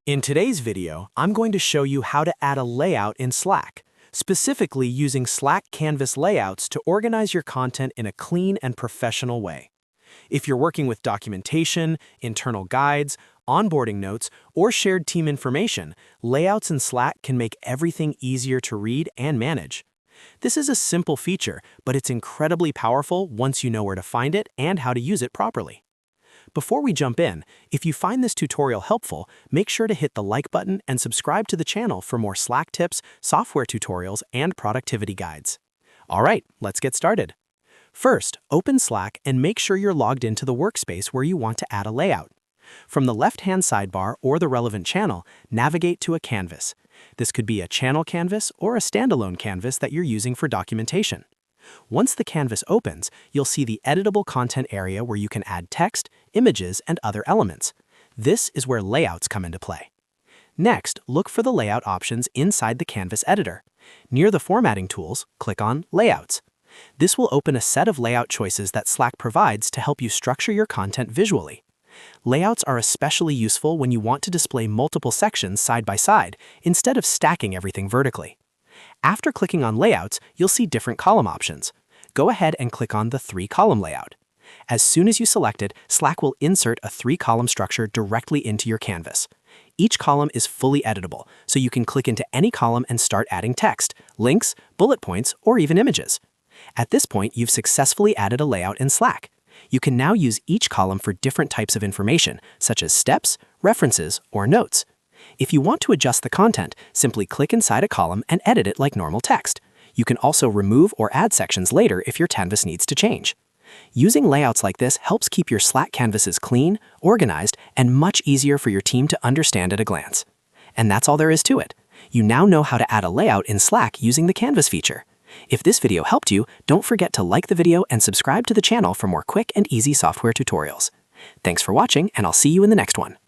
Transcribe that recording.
In today's video, I'm going to show you how to add a layout in Slack, specifically using Slack Canvas layouts to organize your content in a clean and professional way. If you're working with documentation, internal guides, onboarding notes, or shared team information, layouts in Slack can make everything easier to read and manage. This is a simple feature, but it's incredibly powerful once you know where to find it and how to use it properly. Before we jump in, if you find this tutorial helpful, make sure to hit the like button and subscribe to the channel for more Slack tips, software tutorials, and productivity guides. All right, let's get started. First, open Slack and make sure you're logged into the workspace where you want to add a layout. From the left-hand sidebar or the relevant channel, navigate to a canvas. This could be a channel canvas or a standalone canvas that you're using for documentation. Once the canvas opens, you'll see the editable content area where you can add text, images, and other elements. This is where layouts come into play. Next, look for the layout options inside the Canvas editor. Near the formatting tools, click on Layouts. This will open a set of layout choices that Slack provides to help you structure your content visually. Layouts are especially useful when you want to display multiple sections side by side instead of stacking everything vertically. After clicking on Layouts, you'll see different column options. Go ahead and click on the 3-column layout. As soon as you select it, Slack will insert a 3-column structure directly into your canvas. Each column is fully editable, so you can click into any column and start adding text, links, bullet points, or even images. At this point, you've successfully added a layout in Slack. You can now use each column for different types of information, such as steps, references, or notes. If you want to adjust the content, simply click inside a column and edit it like normal text. You can also remove or add sections later if your canvas needs to change. Using layouts like this helps keep your Slack canvases clean, organized, and much easier for your team to understand at a glance. And that's all there is to it. You now know how to add a layout in Slack using the Canvas feature. If this video helped you, don't forget to like the video and subscribe to the channel for more quick and easy software tutorials. Thanks for watching, and I'll see you in the next one.